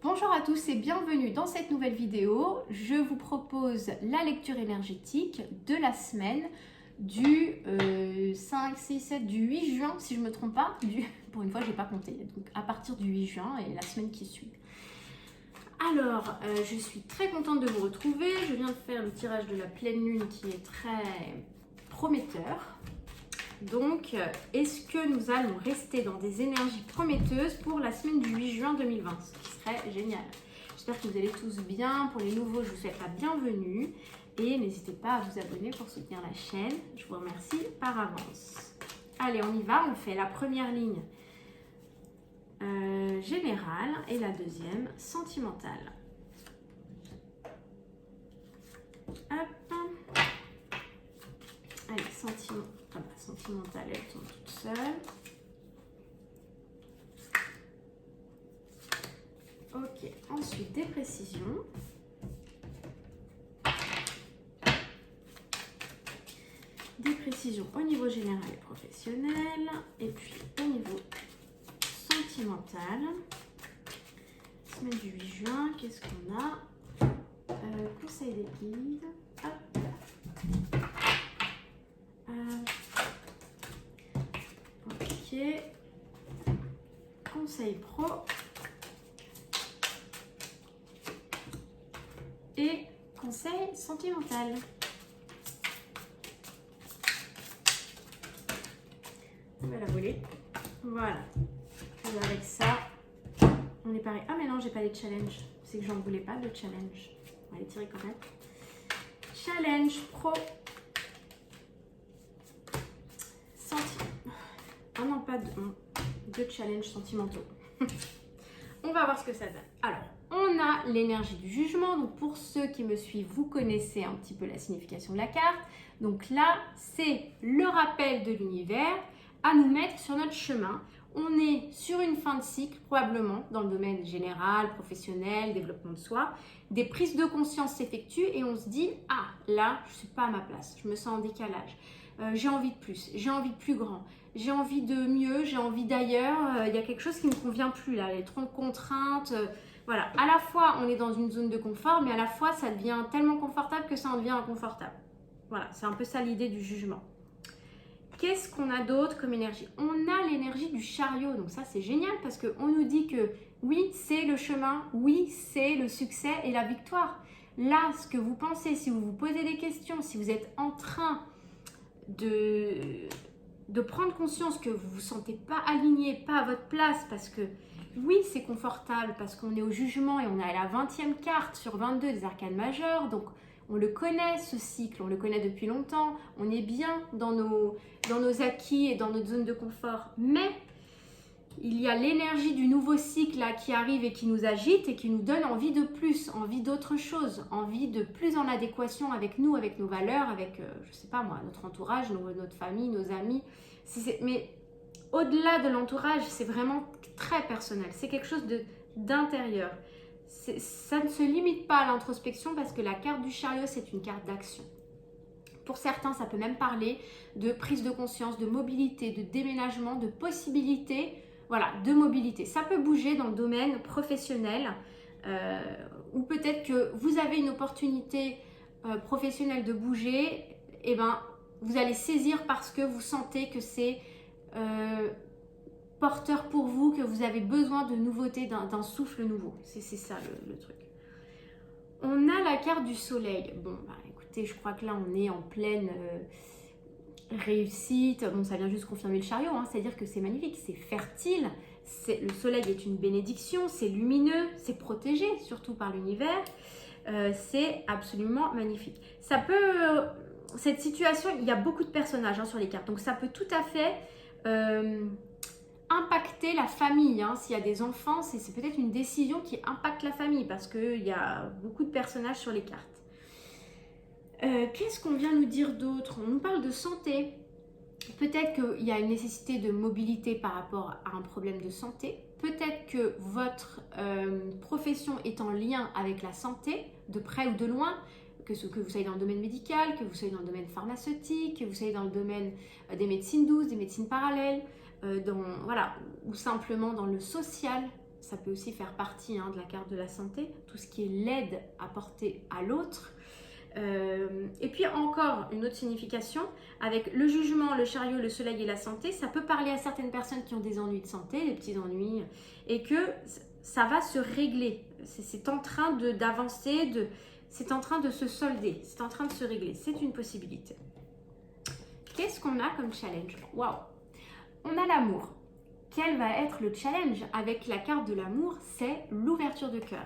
Bonjour à tous et bienvenue dans cette nouvelle vidéo. Je vous propose la lecture énergétique de la semaine du 5, 6, 7, du 8 juin, si je ne me trompe pas. Pour une fois, je n'ai pas compté. Donc à partir du 8 juin et la semaine qui suit. Alors, je suis très contente de vous retrouver. Je viens de faire le tirage de la pleine lune qui est très prometteur. Donc, est-ce que nous allons rester dans des énergies prometteuses pour la semaine du 8 juin 2020, ce qui serait génial. J'espère que vous allez tous bien. Pour les nouveaux, je vous souhaite la bienvenue et n'hésitez pas à vous abonner pour soutenir la chaîne. Je vous remercie par avance. Allez, on y va. On fait la première ligne générale et la deuxième sentimentale. Hop. Allez, sentimentale, elle tombe toute seule. Ok, ensuite des précisions. Des précisions au niveau général et professionnel. Et puis au niveau sentimental. Semaine du 8 juin, qu'est-ce qu'on a? Conseil des guides. Hop. Ok. Conseil pro. Et conseil sentimental. On va la voler. Voilà. Et avec ça, on est pareil. Ah mais non, j'ai pas les challenges. C'est que j'en voulais pas de challenge. On va les tirer quand même. Challenge pro. Ah non, pas de challenge sentimentaux. On va voir ce que ça donne. Alors, on a l'énergie du jugement. Donc, pour ceux qui me suivent, vous connaissez un petit peu la signification de la carte. Donc là, c'est le rappel de l'univers à nous mettre sur notre chemin. On est sur une fin de cycle, probablement, dans le domaine général, professionnel, développement de soi. Des prises de conscience s'effectuent et on se dit « Ah, là, je ne suis pas à ma place, je me sens en décalage. J'ai envie de plus, j'ai envie de plus grand, j'ai envie de mieux, j'ai envie d'ailleurs. Il y a quelque chose qui ne me convient plus, là, les trop de contraintes. Voilà, à la fois, on est dans une zone de confort, mais à la fois, ça devient tellement confortable que ça en devient inconfortable. Voilà, c'est un peu ça l'idée du jugement. Qu'est-ce qu'on a d'autre comme énergie? On a l'énergie du chariot, donc ça c'est génial parce qu'on nous dit que oui, c'est le chemin, oui, c'est le succès et la victoire. Là, ce que vous pensez, si vous vous posez des questions, si vous êtes en train de prendre conscience que vous ne vous sentez pas aligné, pas à votre place, parce que oui, c'est confortable, parce qu'on est au jugement et on est à la 20e carte sur 22 des arcanes majeures, donc on le connaît, ce cycle, on le connaît depuis longtemps, on est bien dans nos acquis et dans notre zone de confort. Mais il y a l'énergie du nouveau cycle là, qui arrive et qui nous agite et qui nous donne envie de plus, envie d'autre chose, envie de plus en adéquation avec nous, avec nos valeurs, avec, je sais pas moi, notre entourage, notre famille, nos amis. Mais au-delà de l'entourage, c'est vraiment très personnel, c'est quelque chose d'intérieur. Ça ne se limite pas à l'introspection parce que la carte du chariot, c'est une carte d'action. Pour certains, ça peut même parler de prise de conscience, de mobilité, de déménagement, de possibilités, voilà, de mobilité. Ça peut bouger dans le domaine professionnel ou peut-être que vous avez une opportunité professionnelle de bouger, et ben, vous allez saisir parce que vous sentez que c'est porteur pour vous, que vous avez besoin de nouveauté, d'un souffle nouveau. C'est ça le truc. On a la carte du soleil. Bon, bah, écoutez, je crois que là, on est en pleine réussite. Bon, ça vient juste confirmer le chariot, hein, c'est-à-dire que c'est magnifique, c'est fertile. Le soleil est une bénédiction, c'est lumineux, c'est protégé, surtout par l'univers. C'est absolument magnifique. Ça peut... cette situation, il y a beaucoup de personnages hein, sur les cartes, donc ça peut tout à fait... impacter la famille, hein. S'il y a des enfants, c'est peut-être une décision qui impacte la famille parce qu'il y a beaucoup de personnages sur les cartes. Qu'est-ce qu'on vient nous dire d'autre? On nous parle de santé. Peut-être qu'il y a une nécessité de mobilité par rapport à un problème de santé. Peut-être que votre profession est en lien avec la santé, de près ou de loin, que vous soyez dans le domaine médical, que vous soyez dans le domaine pharmaceutique, que vous soyez dans le domaine des médecines douces, des médecines parallèles, voilà, ou simplement dans le social. ça peut aussi faire partie de la carte de la santé, tout ce qui est l'aide apportée à l'autre. Et puis encore une autre signification, avec le jugement, le chariot, le soleil et la santé, ça peut parler à certaines personnes qui ont des ennuis de santé, des petits ennuis, et que ça va se régler. C'est en train d'avancer, c'est en train de se solder, c'est en train de se régler. C'est une possibilité. Qu'est-ce qu'on a comme challenge? Waouh! On a l'amour. Quel va être le challenge avec la carte de l'amour? C'est l'ouverture de cœur.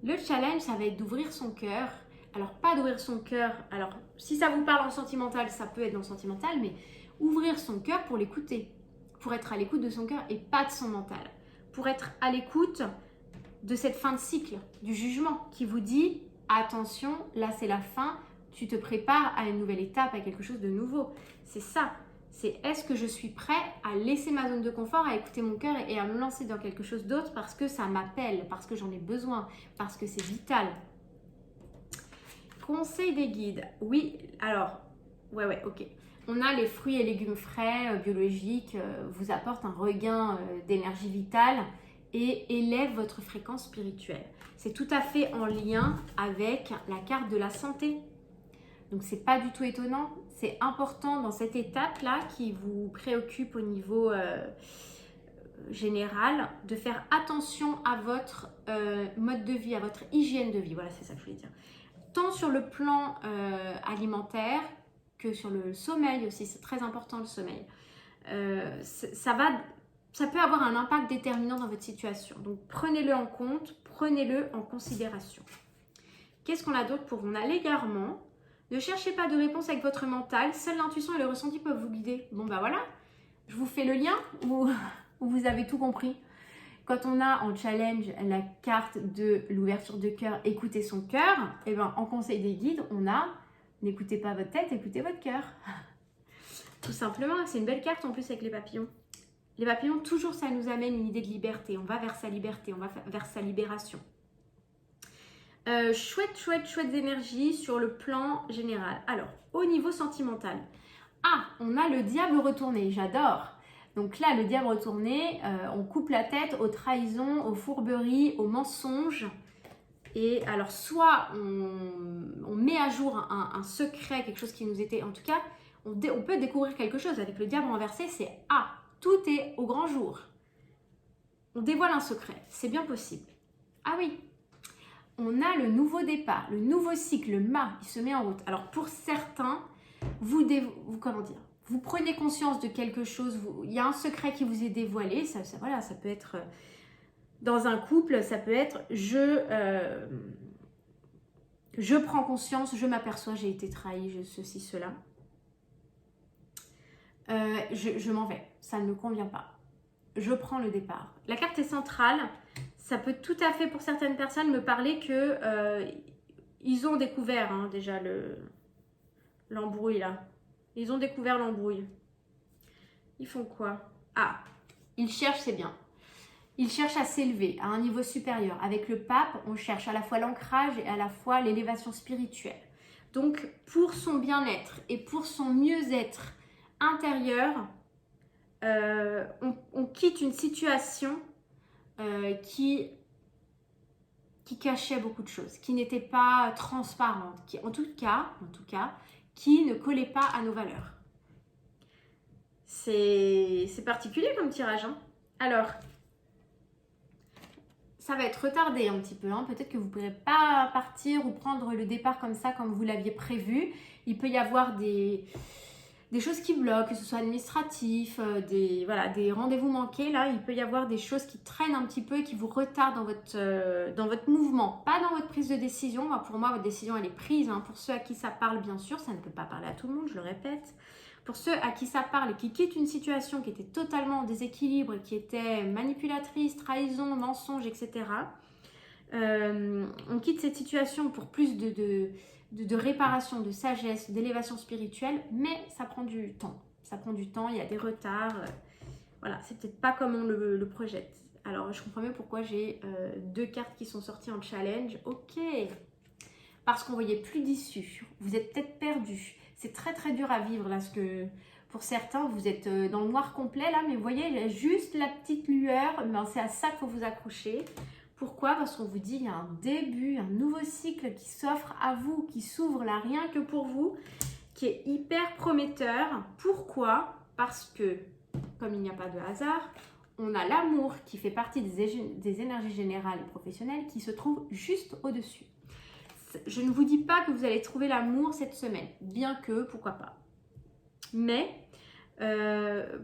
Le challenge, ça va être d'ouvrir son cœur. Alors, pas d'ouvrir son cœur. Alors, si ça vous parle en sentimental, ça peut être dans le sentimental, mais ouvrir son cœur pour l'écouter. Pour être à l'écoute de son cœur et pas de son mental. Pour être à l'écoute de cette fin de cycle, du jugement qui vous dit « Attention, là c'est la fin, tu te prépares à une nouvelle étape, à quelque chose de nouveau. » C'est ça. C'est est-ce que je suis prêt à laisser ma zone de confort, à écouter mon cœur et à me lancer dans quelque chose d'autre parce que ça m'appelle, parce que j'en ai besoin, parce que c'est vital. Conseil des guides. Oui, alors, ouais, ok. On a les fruits et légumes frais, biologiques, vous apportent un regain d'énergie vitale et élève votre fréquence spirituelle. C'est tout à fait en lien avec la carte de la santé. Donc, c'est pas du tout étonnant. C'est important dans cette étape-là qui vous préoccupe au niveau général de faire attention à votre mode de vie, à votre hygiène de vie. Voilà, c'est ça que je voulais dire. Tant sur le plan alimentaire que sur le sommeil aussi. C'est très important le sommeil. Ça peut avoir un impact déterminant dans votre situation. Donc, prenez-le en compte, prenez-le en considération. Qu'est-ce qu'on a d'autre pour vous? On a l'égarement. Ne cherchez pas de réponse avec votre mental. Seule l'intuition et le ressenti peuvent vous guider. Bon, bah voilà. Je vous fais le lien ou vous avez tout compris. Quand on a en challenge la carte de l'ouverture de cœur, écoutez son cœur, et bien en conseil des guides, on a n'écoutez pas votre tête, écoutez votre cœur. Tout simplement, c'est une belle carte en plus avec les papillons. Les papillons, toujours ça nous amène une idée de liberté. On va vers sa liberté, on va vers sa libération. Chouette énergie sur le plan général. Alors, au niveau sentimental. Ah, on a le diable retourné, j'adore. Donc là, le diable retourné, on coupe la tête aux trahisons, aux fourberies, aux mensonges. Et alors, soit on met à jour un secret, quelque chose qui nous était... En tout cas, on peut découvrir quelque chose. Avec le diable renversé, c'est « Ah, tout est au grand jour ». On dévoile un secret, c'est bien possible. Ah oui, on a le nouveau départ, le nouveau cycle, le mât, il se met en route. Alors, pour certains, vous prenez conscience de quelque chose, il y a un secret qui vous est dévoilé, voilà, ça peut être dans un couple, ça peut être je prends conscience, je m'aperçois, j'ai été trahi, ceci, cela. Je m'en vais, ça ne me convient pas. Je prends le départ. La carte est centrale, ça peut tout à fait pour certaines personnes me parler que ils ont découvert déjà l'embrouille là. Ils ont découvert l'embrouille. Ils font quoi? Ah, ils cherchent, c'est bien. Ils cherchent à s'élever à un niveau supérieur. Avec le pape, on cherche à la fois l'ancrage et à la fois l'élévation spirituelle. Donc, pour son bien-être et pour son mieux-être intérieur, on quitte une situation qui cachait beaucoup de choses, qui n'était pas transparente, qui, en tout cas, qui ne collait pas à nos valeurs. C'est particulier comme tirage. Alors, ça va être retardé un petit peu. Peut-être que vous ne pourrez pas partir ou prendre le départ comme ça, comme vous l'aviez prévu. Il peut y avoir des choses qui bloquent, que ce soit administratif, des rendez-vous manqués. Là, il peut y avoir des choses qui traînent un petit peu et qui vous retardent dans votre mouvement, pas dans votre prise de décision. Pour moi, votre décision, elle est prise. Pour ceux à qui ça parle, bien sûr, ça ne peut pas parler à tout le monde, je le répète. Pour ceux à qui ça parle et qui quittent une situation qui était totalement en déséquilibre, qui était manipulatrice, trahison, mensonge, etc., on quitte cette situation pour plus de réparation, de sagesse, d'élévation spirituelle, mais ça prend du temps. Ça prend du temps, il y a des retards. Voilà, c'est peut-être pas comme on le projette. Alors, je comprends mieux pourquoi j'ai 2 cartes qui sont sorties en challenge. Ok, parce qu'on voyait plus d'issue. Vous êtes peut-être perdu. C'est très dur à vivre là, ce que Pour certains, vous êtes dans le noir complet là, mais vous voyez juste la petite lueur, ben, c'est à ça qu'il faut vous accrocher. Pourquoi? Parce qu'on vous dit il y a un début, un nouveau cycle qui s'offre à vous, qui s'ouvre là rien que pour vous, qui est hyper prometteur. Pourquoi? Parce que, comme il n'y a pas de hasard, on a l'amour qui fait partie des énergies générales et professionnelles qui se trouve juste au-dessus. Je ne vous dis pas que vous allez trouver l'amour cette semaine, bien que, pourquoi pas. Mais,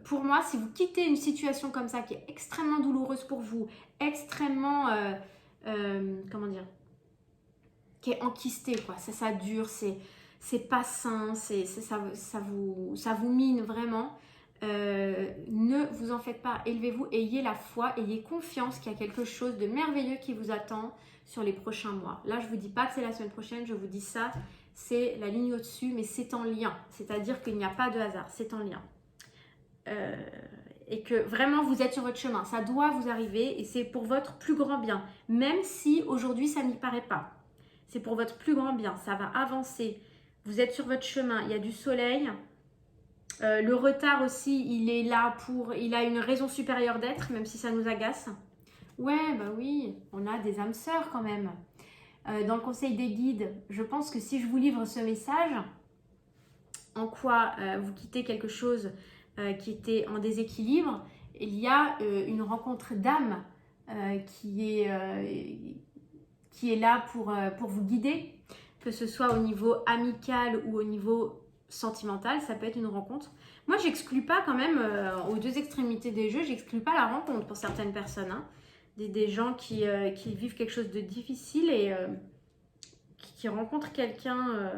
pour moi, si vous quittez une situation comme ça qui est extrêmement douloureuse pour vous, extrêmement, comment dire, qui est enquistée, quoi. Ça dure, c'est pas sain, ça vous mine vraiment. Ne vous en faites pas, élevez-vous, ayez la foi, ayez confiance qu'il y a quelque chose de merveilleux qui vous attend sur les prochains mois. Là, je ne vous dis pas que c'est la semaine prochaine, je vous dis ça, c'est la ligne au-dessus, mais c'est en lien. C'est-à-dire qu'il n'y a pas de hasard, c'est en lien. Et que vraiment, vous êtes sur votre chemin. Ça doit vous arriver et c'est pour votre plus grand bien. Même si aujourd'hui, ça n'y paraît pas. C'est pour votre plus grand bien. Ça va avancer. Vous êtes sur votre chemin. Il y a du soleil. Le retard aussi, il est là il a une raison supérieure d'être, même si ça nous agace. Ouais, bah oui, on a des âmes sœurs quand même. Dans le conseil des guides, je pense que si je vous livre ce message, en quoi vous quittez quelque chose qui était en déséquilibre, il y a une rencontre d'âme qui est là pour vous guider, que ce soit au niveau amical ou au niveau sentimental, ça peut être une rencontre. Moi, j'exclus pas quand même, aux deux extrémités des jeux, j'exclus pas la rencontre pour certaines personnes. Hein. Des gens qui vivent quelque chose de difficile et qui rencontrent quelqu'un,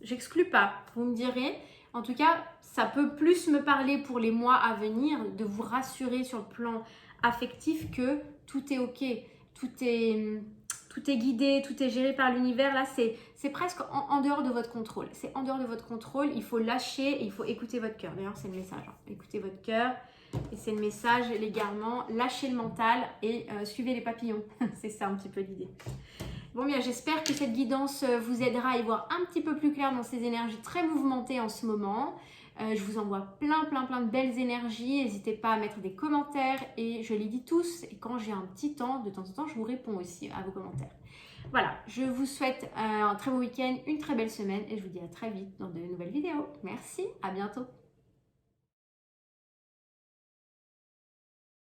j'exclus pas, vous me direz. En tout cas, ça peut plus me parler pour les mois à venir, de vous rassurer sur le plan affectif que tout est ok, tout est guidé, tout est géré par l'univers. Là, c'est presque en dehors de votre contrôle. C'est en dehors de votre contrôle, il faut lâcher et il faut écouter votre cœur. D'ailleurs, c'est le message. Hein. Écoutez votre cœur et c'est le message, l'égarement, lâchez le mental et suivez les papillons. C'est ça un petit peu l'idée. Bon bien, j'espère que cette guidance vous aidera à y voir un petit peu plus clair dans ces énergies très mouvementées en ce moment. Je vous envoie plein de belles énergies. N'hésitez pas à mettre des commentaires et je les lis tous. Et quand j'ai un petit temps, de temps en temps, je vous réponds aussi à vos commentaires. Voilà, je vous souhaite un très beau week-end, une très belle semaine et je vous dis à très vite dans de nouvelles vidéos. Merci, à bientôt.